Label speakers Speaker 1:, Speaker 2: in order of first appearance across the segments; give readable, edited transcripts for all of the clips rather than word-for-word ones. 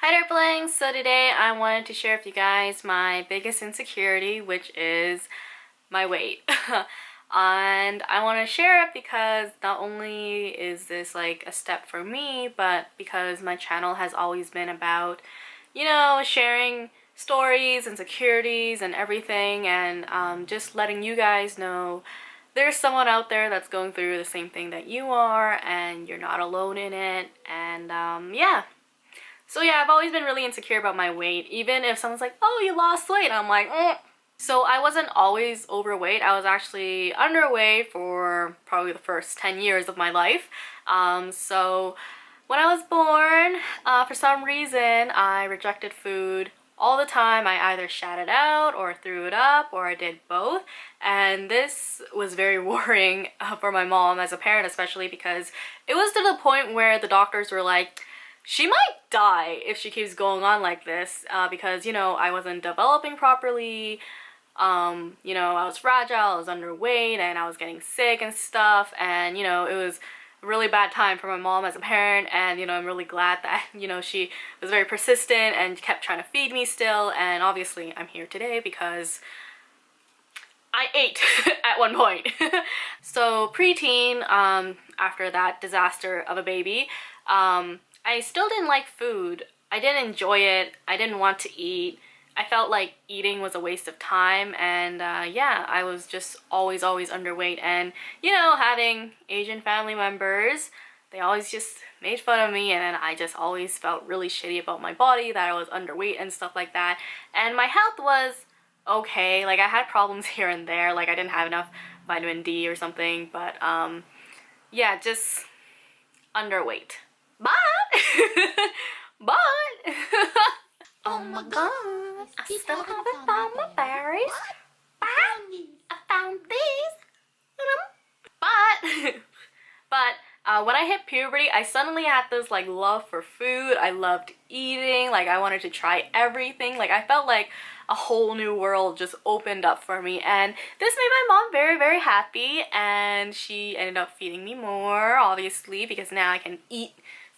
Speaker 1: Hi Darklings! So today I wanted to share with you guys my biggest insecurity, which is my weight. And I want to share it because not only is this like a step for me, but because my channel has always been about, sharing stories, insecurities, and everything, and just letting you guys know there's someone out there that's going through the same thing that you are, and you're not alone in it, and yeah. So yeah, I've always been really insecure about my weight. Even if someone's like, oh, you lost weight, I'm like, mm. So I wasn't always overweight. I was actually underweight for probably the first 10 years of my life. So when I was born, for some reason, I rejected food all the time. I either shat it out or threw it up, or I did both. And this was very worrying for my mom as a parent, especially because it was to the point where the doctors were like, she might die if she keeps going on like this, because, I wasn't developing properly, I was fragile, I was underweight, and I was getting sick and stuff, and, it was a really bad time for my mom as a parent, and, I'm really glad that, she was very persistent and kept trying to feed me still, and obviously I'm here today because I ate at one point. So preteen, after that disaster of a baby, I still didn't like food. I didn't enjoy it. I didn't want to eat. I felt like eating was a waste of time, and yeah, I was just always underweight. And having Asian family members, they always just made fun of me, and I just always felt really shitty about my body, that I was underweight and stuff like that. And my health was okay. Like, I had problems here and there, like I didn't have enough vitamin D or something, but yeah, just underweight. But oh my god, I still haven't found my berries. But I found these. But when I hit puberty, I suddenly had this like love for food. I loved eating. Like, I wanted to try everything. Like, I felt like a whole new world just opened up for me, and this made my mom very happy, and she ended up feeding me more, obviously, because now I can eat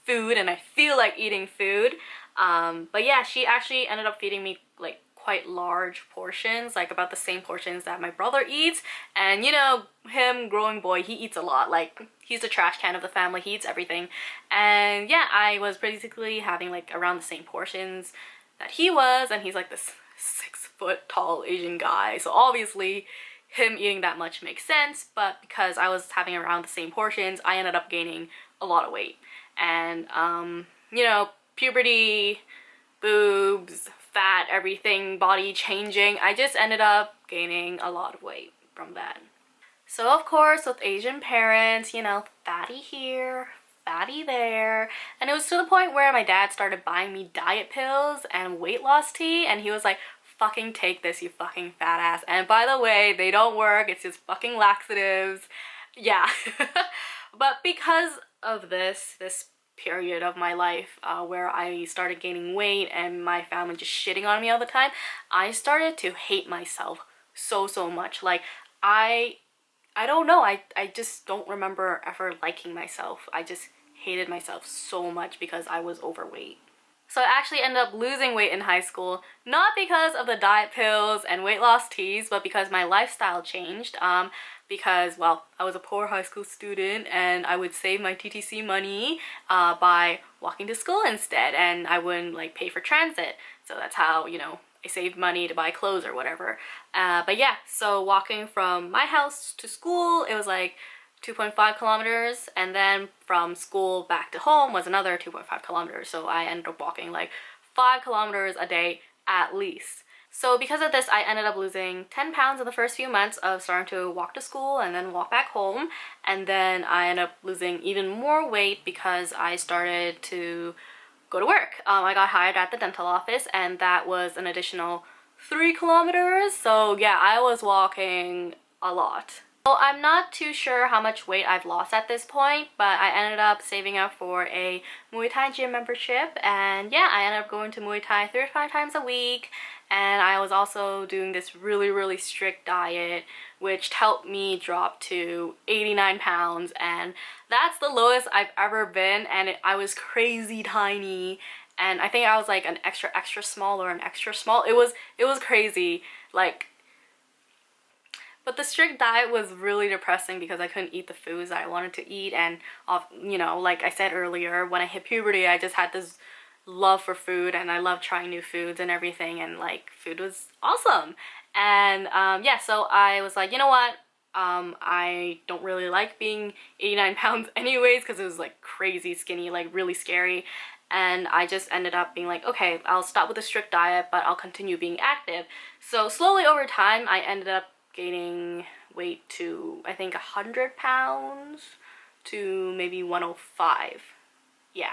Speaker 1: food and I feel like eating food. But yeah, she actually ended up feeding me like quite large portions, like about the same portions that my brother eats. And him, growing boy, he eats a lot. Like, he's the trash can of the family, he eats everything. And yeah, I was basically having like around the same portions that he was, and he's like this 6-foot tall Asian guy, so obviously him eating that much makes sense. But because I was having around the same portions, I ended up gaining a lot of weight. And puberty, boobs, fat, everything, body changing, I just ended up gaining a lot of weight from that. So of course, with Asian parents, fatty here, fatty there, and it was to the point where my dad started buying me diet pills and weight loss tea, and he was like, fucking take this, you fucking fat ass. And by the way, they don't work, it's just fucking laxatives. Yeah. But because of this period of my life where I started gaining weight and my family just shitting on me all the time, I started to hate myself so much. Like, I don't know, I just don't remember ever liking myself. I just hated myself so much because I was overweight. So I actually ended up losing weight in high school, not because of the diet pills and weight loss teas, but because my lifestyle changed. Because, well, I was a poor high school student, and I would save my TTC money by walking to school instead, and I wouldn't like pay for transit. So that's how, I saved money to buy clothes or whatever. But yeah, so walking from my house to school, it was like 2.5 kilometers, and then from school back to home was another 2.5 kilometers. So I ended up walking like 5 kilometers a day at least. So because of this, I ended up losing 10 pounds in the first few months of starting to walk to school and then walk back home. And then I ended up losing even more weight because I started to go to work. I got hired at the dental office, and that was an additional 3 kilometers. So yeah, I was walking a lot. So I'm not too sure how much weight I've lost at this point, but I ended up saving up for a Muay Thai gym membership, and yeah, I ended up going to Muay Thai 3 to 5 times a week. And I was also doing this really strict diet, which helped me drop to 89 pounds, and that's the lowest I've ever been, and I was crazy tiny, and I think I was like an extra small or an extra small. It was crazy, like. But the strict diet was really depressing because I couldn't eat the foods that I wanted to eat, and you know, like I said earlier, when I hit puberty, I just had this love for food, and I love trying new foods and everything, and like food was awesome. And yeah, so I was like, you know what? I don't really like being 89 pounds anyways, because it was like crazy skinny, like really scary. And I just ended up being like, okay, I'll stop with the strict diet, but I'll continue being active. So slowly over time, I ended up gaining weight to, I think, 100 pounds to maybe 105. Yeah.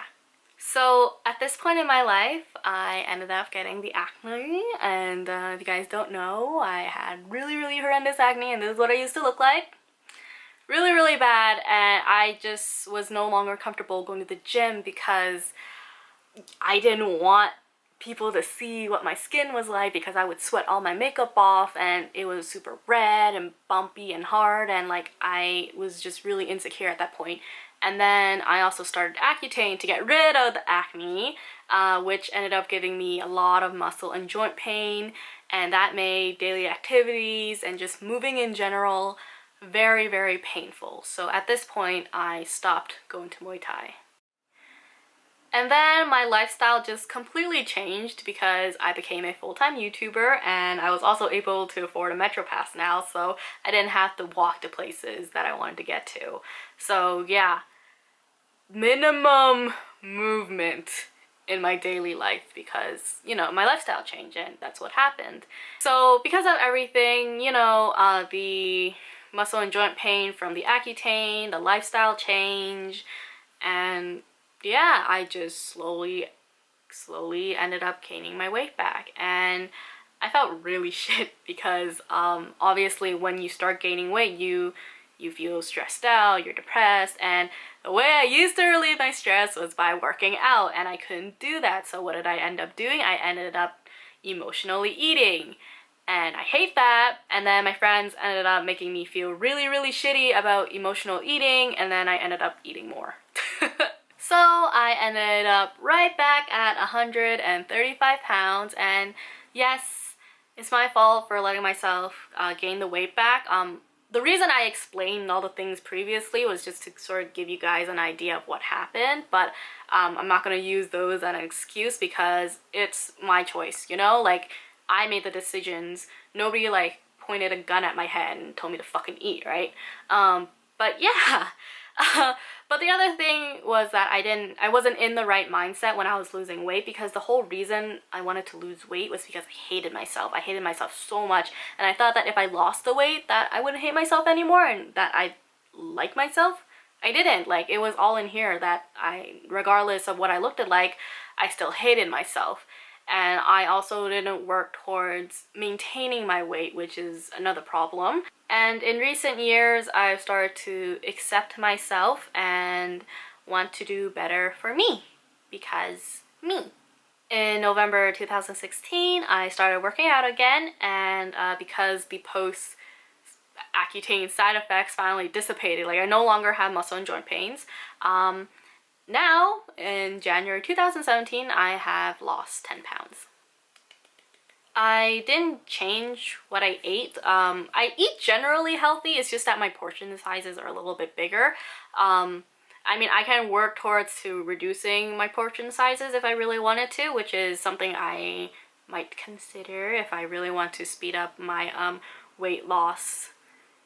Speaker 1: So at this point in my life, I ended up getting the acne, and if you guys don't know, I had really horrendous acne, and this is what I used to look like. Really bad, and I just was no longer comfortable going to the gym because I didn't want people to see what my skin was like, because I would sweat all my makeup off and it was super red and bumpy and hard, and like I was just really insecure at that point. And then I also started Accutane to get rid of the acne, which ended up giving me a lot of muscle and joint pain, and that made daily activities and just moving in general very painful. So at this point I stopped going to Muay Thai. And then my lifestyle just completely changed because I became a full-time YouTuber, and I was also able to afford a Metro Pass now, so I didn't have to walk to places that I wanted to get to. So yeah, minimum movement in my daily life because, you know, my lifestyle changed and that's what happened. So because of everything, you know, the muscle and joint pain from the Accutane, the lifestyle change, and yeah, I just slowly ended up gaining my weight back, and I felt really shit because obviously when you start gaining weight, you feel stressed out, you're depressed, and the way I used to relieve my stress was by working out, and I couldn't do that. So what did I end up doing? I ended up emotionally eating, and I hate that. And then my friends ended up making me feel really shitty about emotional eating, and then I ended up eating more. So I ended up right back at 135 pounds, and yes, it's my fault for letting myself gain the weight back. The reason I explained all the things previously was just to sort of give you guys an idea of what happened, but I'm not going to use those as an excuse because it's my choice, you know? Like, I made the decisions. Nobody, like, pointed a gun at my head and told me to fucking eat, right? But yeah. But the other thing was that I wasn't in the right mindset when I was losing weight, because the whole reason I wanted to lose weight was because I hated myself. I hated myself so much, and I thought that if I lost the weight that I wouldn't hate myself anymore and that I'd like myself. I didn't. Like, it was all in here that regardless of what I looked like, I still hated myself. And I also didn't work towards maintaining my weight, which is another problem. And in recent years, I've started to accept myself and want to do better for me, because me. In November 2016, I started working out again, and because the post-Accutane side effects finally dissipated, like I no longer have muscle and joint pains, now, in January 2017, I have lost 10 pounds. I didn't change what I ate. I eat generally healthy, it's just that my portion sizes are a little bit bigger. I mean, I can work towards reducing my portion sizes if I really wanted to, which is something I might consider if I really want to speed up my weight loss,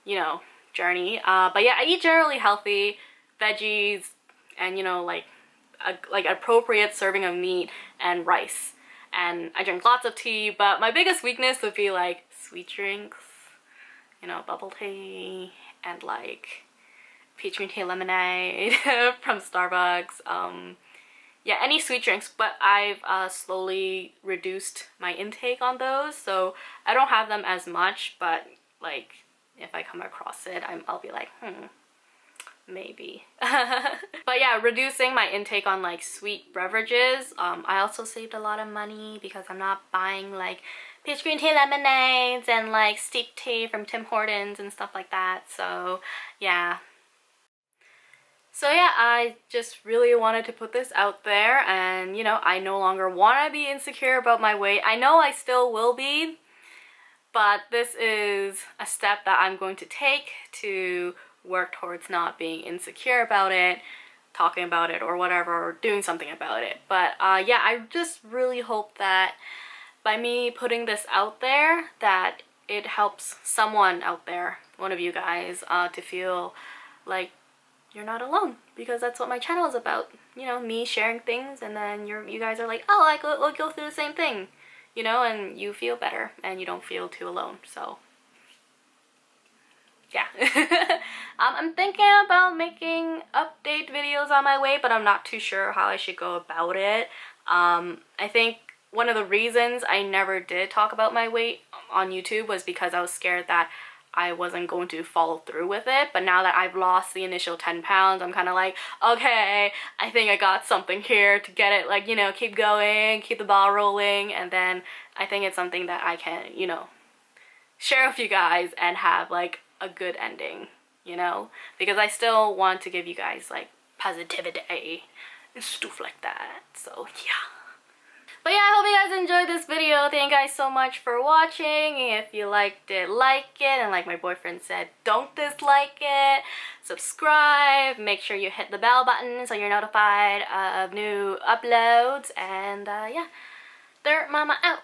Speaker 1: you know, journey. But yeah, I eat generally healthy, veggies, and, you know, like appropriate serving of meat and rice, and I drink lots of tea. But my biggest weakness would be like sweet drinks, you know, bubble tea and like peach green tea lemonade from Starbucks. Yeah, any sweet drinks, but I've slowly reduced my intake on those, so I don't have them as much. But like if I come across it, I'll be like, maybe. But yeah, reducing my intake on like sweet beverages. I also saved a lot of money because I'm not buying like peach green tea lemonades and like steep tea from Tim Hortons and stuff like that. So yeah. So yeah, I just really wanted to put this out there, and you know, I no longer want to be insecure about my weight. I know I still will be, but this is a step that I'm going to take to work towards not being insecure about it, talking about it or whatever, or doing something about it. But yeah, I just really hope that by me putting this out there, that it helps someone out there, one of you guys, to feel like you're not alone, because that's what my channel is about. You know, me sharing things, and then you guys are like, oh, I go through the same thing, you know, and you feel better and you don't feel too alone. So yeah. I'm thinking about making update videos on my weight, but I'm not too sure how I should go about it. I think one of the reasons I never did talk about my weight on YouTube was because I was scared that I wasn't going to follow through with it. But now that I've lost the initial 10 pounds, I'm kind of like, okay, I think I got something here to get it, like, you know, keep going, keep the ball rolling. And then I think it's something that I can, you know, share with you guys and have like a good ending, you know, because I still want to give you guys like positivity and stuff like that. So yeah. But yeah, I hope you guys enjoyed this video. Thank you guys so much for watching. If you liked it, like it, and like my boyfriend said, don't dislike it. Subscribe, make sure you hit the bell button so you're notified of new uploads. And yeah, Dirt Mama out.